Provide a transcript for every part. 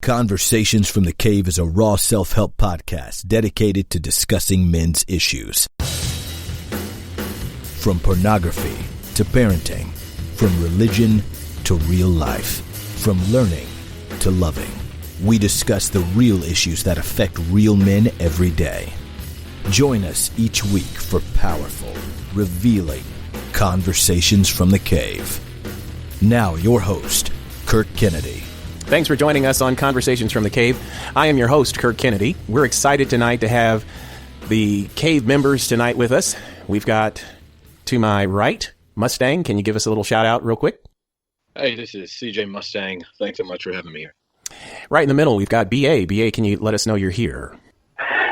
Conversations from the Cave is a raw self-help podcast dedicated to discussing men's issues. From pornography to parenting, from religion to real life, from learning to loving. We discuss the real issues that affect real men every day. Join us each week for powerful, revealing Conversations from the Cave. Now your host, Kirk Kennedy. Thanks for joining us on Conversations from the Cave. I am your host, Kirk Kennedy. We're excited tonight to have the Cave members tonight with us. We've got, to my right, Mustang. Can you give us a little shout out real quick? Hey, this is CJ Mustang. Thanks so much for having me here. Right in the middle, we've got BA. BA, can you let us know you're here?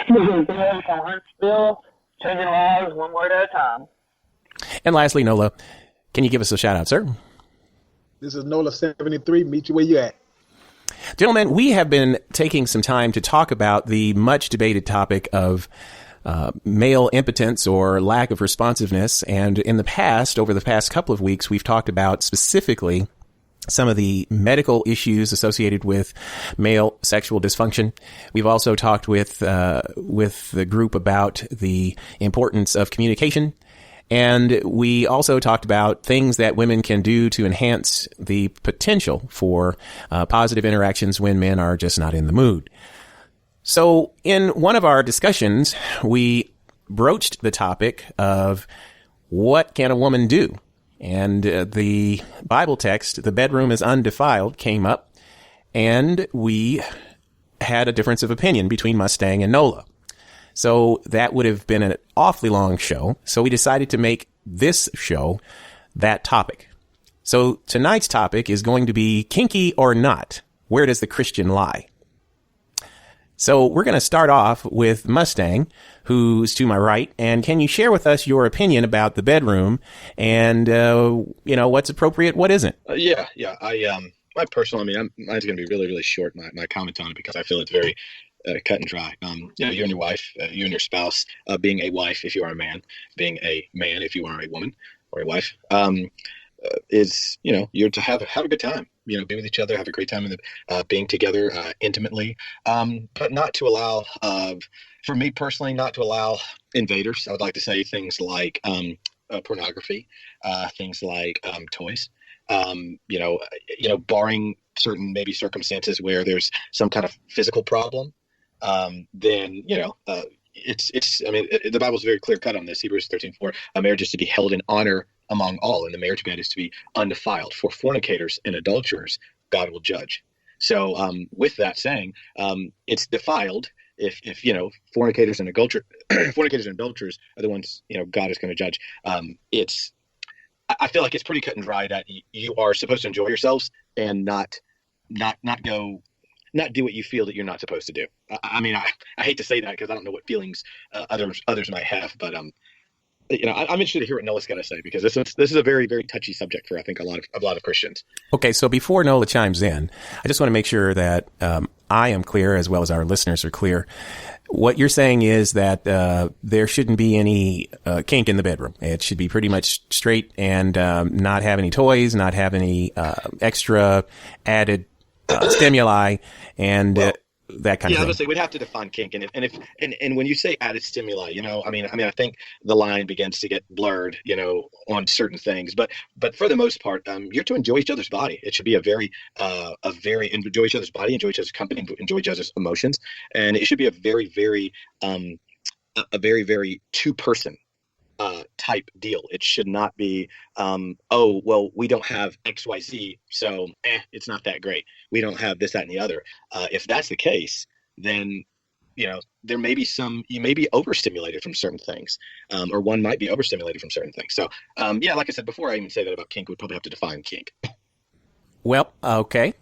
This is BA from Huntsville, changing lives one word at a time. And lastly, Nola, can you give us a shout out, sir? This is Nola73. Meet you where you at. Gentlemen, we have been taking some time to talk about the much debated topic of male impotence or lack of responsiveness. And in the past, over the past couple of weeks, we've talked about specifically some of the medical issues associated with male sexual dysfunction. We've also talked with the group about the importance of communication. And we also talked about things that women can do to enhance the potential for positive interactions when men are just not in the mood. So in one of our discussions, we broached the topic of what can a woman do? And the Bible text, the bedroom is undefiled, came up, and we had a difference of opinion between Mustang and Nola. So that would have been an awfully long show. So we decided to make this show that topic. So tonight's topic is going to be kinky or not. Where does the Christian lie? So we're going to start off with Mustang, who's to my right. And can you share with us your opinion about the bedroom and, what's appropriate, what isn't? Yeah. My personal, mine's going to be really, really short, my comment on it, because I feel it's very cut and dry. You and your wife, you and your spouse, being a wife if you are a man, being a man if you are a woman or a wife, is, you're to have a good time, be with each other, have a great time in being together intimately, but not to allow, for me personally, not to allow invaders. I would like to say things like pornography, things like toys, barring certain maybe circumstances where there's some kind of physical problem. Then the Bible's very clear cut on this. Hebrews 13:4, a marriage is to be held in honor among all, and the marriage bed is to be undefiled. For fornicators and adulterers, God will judge. So with that saying, it's defiled if fornicators and adulterers are the ones God is going to judge. I feel like it's pretty cut and dry that you are supposed to enjoy yourselves and not do what you feel that you're not supposed to do. I hate to say that because I don't know what feelings others might have, but I'm interested to hear what Nola's got to say, because this is a very, very touchy subject for, I think, a lot of Christians. Okay, so before Nola chimes in, I just want to make sure that I am clear, as well as our listeners are clear. What you're saying is that there shouldn't be any kink in the bedroom. It should be pretty much straight and not have any toys, not have any extra added stimuli, and that kind of thing. I would say we'd have to define kink, and when you say added stimuli, I think the line begins to get blurred, on certain things. But for the most part, you're to enjoy each other's body. It should be enjoy each other's body, enjoy each other's company, enjoy each other's emotions, and it should be a very, very very two-person type deal. It should not be, we don't have XYZ, so it's not that great. We don't have this, that, and the other. If that's the case, then there may be you may be overstimulated from certain things, or one might be overstimulated from certain things. So, like I said before, I even say that about kink, we'd probably have to define kink. Well, okay.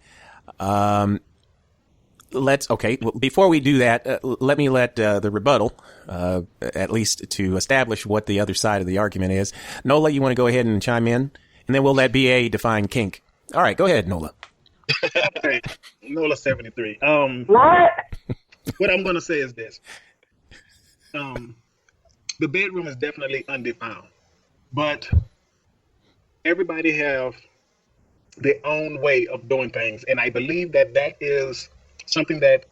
Before we do that, let me let the rebuttal, at least to establish what the other side of the argument is. Nola, you want to go ahead and chime in? And then we'll let BA define kink. All right, go ahead, Nola. Okay, Nola73. What I'm going to say is this. The bedroom is definitely undefiled, but everybody have their own way of doing things. And I believe that is something that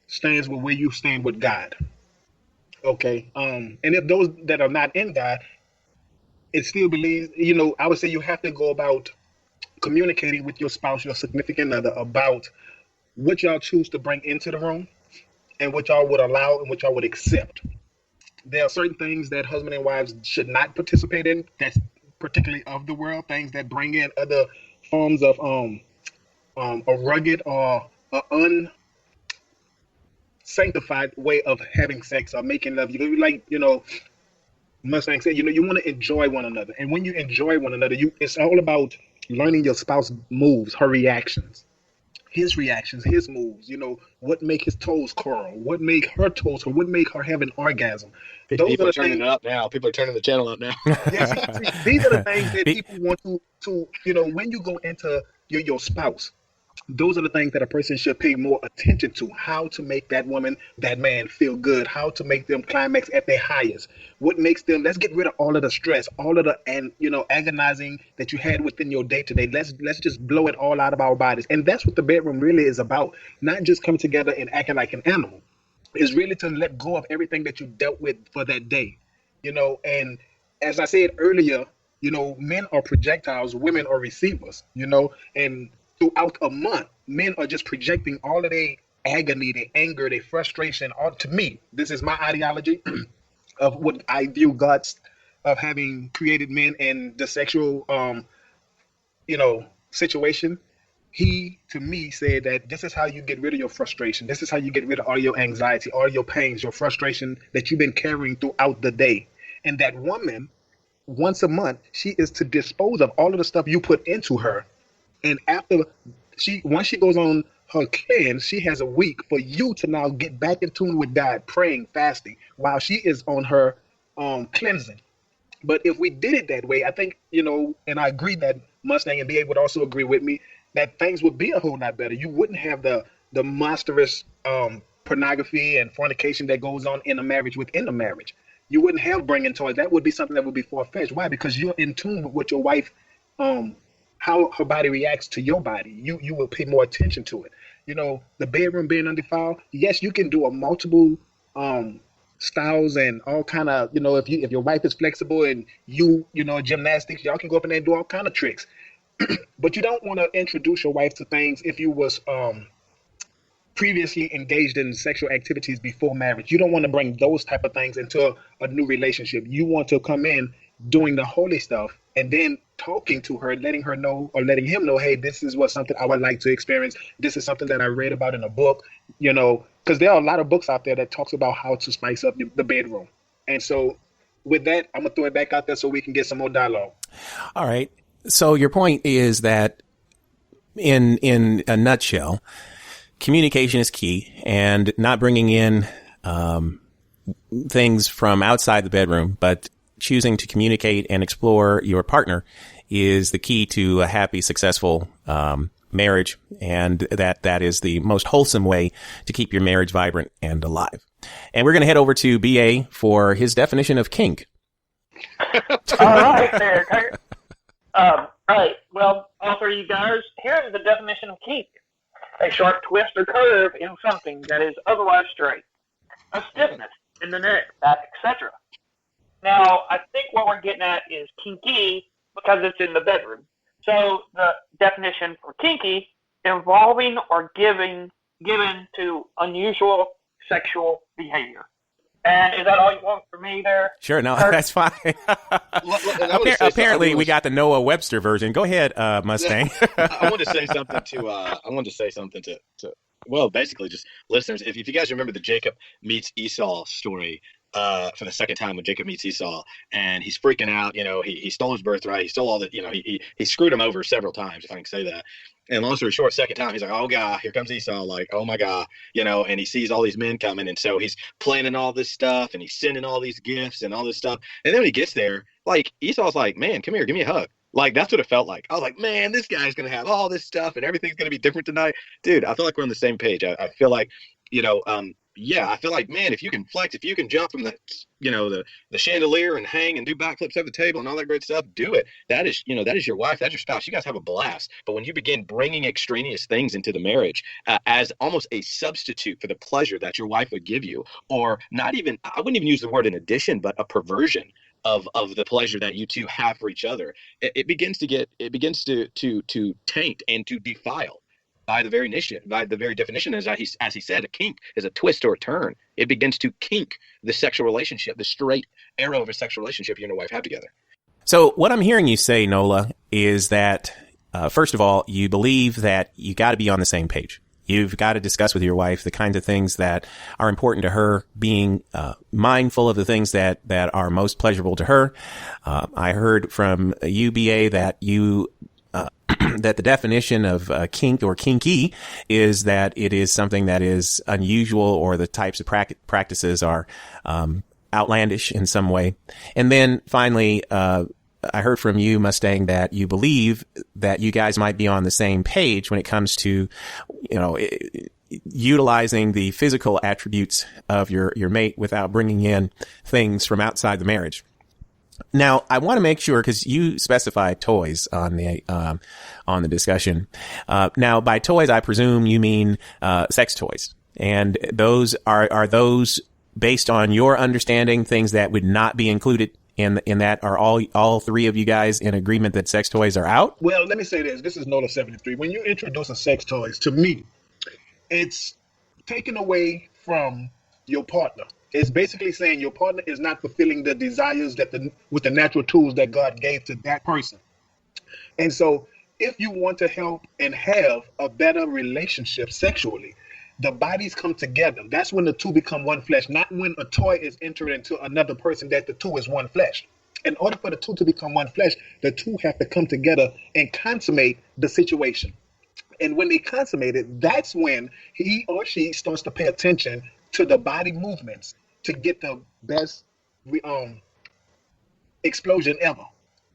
stands with where you stand with God. Okay. And if those that are not in God, it still believes, I would say you have to go about communicating with your spouse, your significant other, about what y'all choose to bring into the room and what y'all would allow and what y'all would accept. There are certain things that husband and wives should not participate in. That's particularly of the world, things that bring in other forms of a rugged or a unsanctified way of having sex or making love. Mustang said, you want to enjoy one another, and when you enjoy one another, it's all about learning your spouse moves, her reactions, his reactions, his moves. What make his toes curl, what make her toes curl, what make her have an orgasm. Those People are are turning it up now. People are turning the channel up now. yeah, see, these are the things that people want to when you go into your spouse, those are the things that a person should pay more attention to. How to make that woman, that man feel good, how to make them climax at their highest. What makes them, let's get rid of all of the stress, all of the agonizing that you had within your day to day. Let's just blow it all out of our bodies. And that's what the bedroom really is about. Not just come together and acting like an animal. It's really to let go of everything that you dealt with for that day. And as I said earlier, men are projectiles, women are receivers, and throughout a month, men are just projecting all of their agony, their anger, their frustration. All to me, this is my ideology of what I view God's of having created men and the sexual, situation. He, to me, said that this is how you get rid of your frustration. This is how you get rid of all your anxiety, all your pains, your frustration that you've been carrying throughout the day. And that woman, once a month, she is to dispose of all of the stuff you put into her. And once she goes on her cleanse, she has a week for you to now get back in tune with God, praying, fasting, while she is on her cleansing. But if we did it that way, I think, and I agree that Mustang and BA would also agree with me, that things would be a whole lot better. You wouldn't have the monstrous pornography and fornication that goes on in a marriage within a marriage. You wouldn't have bringing toys. That would be something that would be far-fetched. Why? Because you're in tune with what your wife, how her body reacts to your body. You will pay more attention to it. The bedroom being undefiled. Yes, you can do a multiple styles and all kind of, if your wife is flexible and gymnastics, y'all can go up in there and do all kind of tricks. But you don't want to introduce your wife to things if you was previously engaged in sexual activities before marriage. You don't want to bring those type of things into a new relationship. You want to come in doing the holy stuff and then talking to her, letting her know or letting him know, hey, this is something I would like to experience. This is something that I read about in a book, because there are a lot of books out there that talks about how to spice up the bedroom. And so with that, I'm going to throw it back out there so we can get some more dialogue. All right. So your point is that in a nutshell, communication is key, and not bringing in things from outside the bedroom, but choosing to communicate and explore your partner is the key to a happy, successful marriage, and that is the most wholesome way to keep your marriage vibrant and alive. And we're going to head over to BA for his definition of kink. All right, there. All right. Well, all three of you guys, here is the definition of kink: a sharp twist or curve in something that is otherwise straight, a stiffness in the neck, back, etc. Now, I think what we're getting at is kinky because it's in the bedroom. So the definition for kinky: involving or given to unusual sexual behavior. And is that all you want from me there? Sure, no, that's fine. Apparently, we got the Noah Webster version. Go ahead, Mustang. I wanted to say something to well, basically just listeners. If you guys remember the Jacob meets Esau story, for the second time when Jacob meets Esau, and he's freaking out. He stole his birthright. He stole all that. He screwed him over several times, if I can say that. And long story short, second time, he's like, oh, God, here comes Esau. Like, oh, my God, and he sees all these men coming. And so he's planning all this stuff, and he's sending all these gifts and all this stuff. And then when he gets there, like, Esau's like, man, come here, give me a hug. Like, that's what it felt like. I was like, man, this guy's going to have all this stuff, and everything's going to be different tonight. Dude, I feel like we're on the same page. I feel like, yeah, I feel like, man, if you can flex, if you can jump from the, the chandelier and hang and do backflips over the table and all that great stuff, do it. That is, that is your wife, that's your spouse. You guys have a blast. But when you begin bringing extraneous things into the marriage as almost a substitute for the pleasure that your wife would give you, or not even, I wouldn't even use the word an addition, but a perversion of the pleasure that you two have for each other, it begins to taint and to defile by the very definition, as he said, a kink is a twist or a turn. It begins to kink the sexual relationship, the straight arrow of a sexual relationship you and your wife have together. So what I'm hearing you say, Nola, is that, first of all, you believe that you got to be on the same page. You've got to discuss with your wife the kinds of things that are important to her, being mindful of the things that are most pleasurable to her. I heard from you, BA, that you that the definition of kink or kinky is that it is something that is unusual, or the types of practices are outlandish in some way. And then finally, I heard from you, Mustang, that you believe that you guys might be on the same page when it comes to, utilizing the physical attributes of your mate without bringing in things from outside the marriage. Now, I want to make sure, because you specified toys on the discussion. Now, by toys, I presume you mean sex toys, and those are those based on your understanding things that would not be included in that. Are all three of you guys in agreement that sex toys are out? Well, let me say this. This is Nola 73. When you introduce a sex toys, to me, it's taken away from your partner. It's basically saying your partner is not fulfilling the desires with the natural tools that God gave to that person. And so if you want to help and have a better relationship sexually, the bodies come together. That's when the two become one flesh, not when a toy is entered into another person that the two is one flesh. In order for the two to become one flesh, the two have to come together and consummate the situation. And when they consummate it, that's when he or she starts to pay attention to the body movements to get the best explosion ever.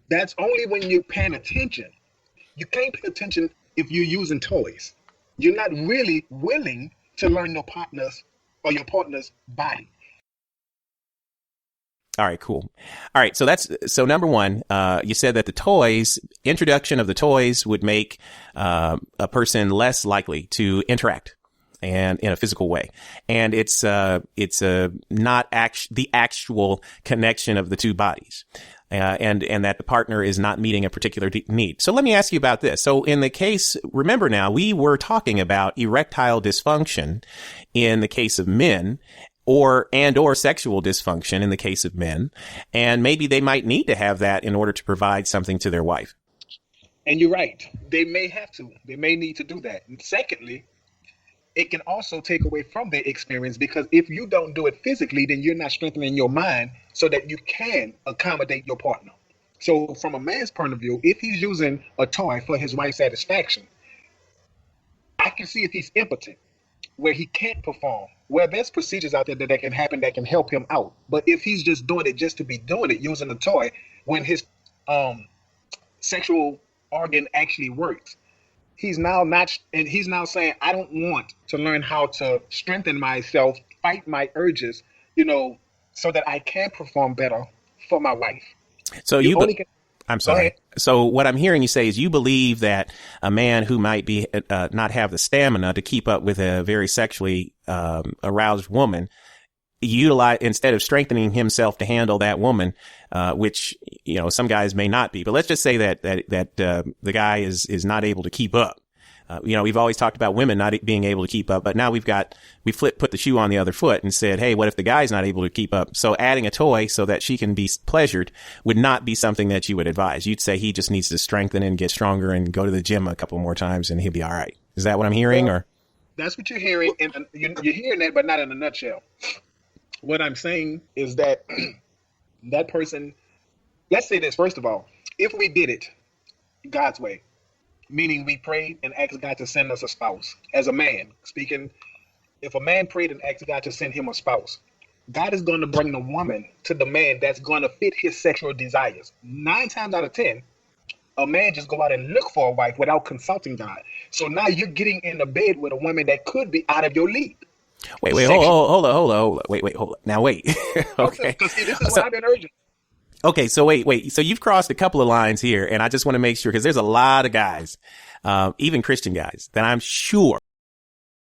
That's only when you're paying attention. You can't pay attention if you're using toys. You're not really willing to learn your partner's body. All right, cool. All right, so number one, you said that the introduction of the toys would make a person less likely to interact and in a physical way, and it's not the actual connection of the two bodies, and that the partner is not meeting a particular need. So let me ask you about this. So in the case, remember now, we were talking about erectile dysfunction in the case of men, or sexual dysfunction in the case of men, and maybe they might need to have that in order to provide something to their wife. And you're right. They may have to. They may need to do that. And secondly, it can also take away from their experience, because if you don't do it physically, then you're not strengthening your mind so that you can accommodate your partner. So from a man's point of view, if he's using a toy for his wife's satisfaction, I can see if he's impotent, where he can't perform, where there's procedures out there that can happen that can help him out. But if he's just doing it just to be doing it, using a toy, when his sexual organ actually works, he's now saying, I don't want to learn how to strengthen myself, fight my urges, so that I can perform better for my wife. So I'm sorry. So what I'm hearing you say is you believe that a man who might be not have the stamina to keep up with a very sexually aroused woman, instead of strengthening himself to handle that woman, which some guys may not be, but let's just say that the guy is not able to keep up. We've always talked about women not being able to keep up, but now we put the shoe on the other foot and said, hey, what if the guy's not able to keep up? So adding a toy so that she can be pleasured would not be something that you would advise. You'd say he just needs to strengthen and get stronger and go to the gym a couple more times and he'll be all right. Is that what I'm hearing? Or that's what you're hearing, and you're hearing that, but not in a nutshell. What I'm saying is that that person, let's say this, first of all, if we did it God's way, meaning we prayed and asked God to send us a spouse. As a man speaking, if a man prayed and asked God to send him a spouse, God is going to bring the woman to the man that's going to fit his sexual desires. 9 times out of 10, a man just go out and look for a wife without consulting God. So now you're getting in the bed with a woman that could be out of your league. Wait, hold on. Wait, hold on. Now, wait. Okay. Because this is what I've been urging. Okay, so wait. So you've crossed a couple of lines here, and I just want to make sure, because there's a lot of guys, even Christian guys, that I'm sure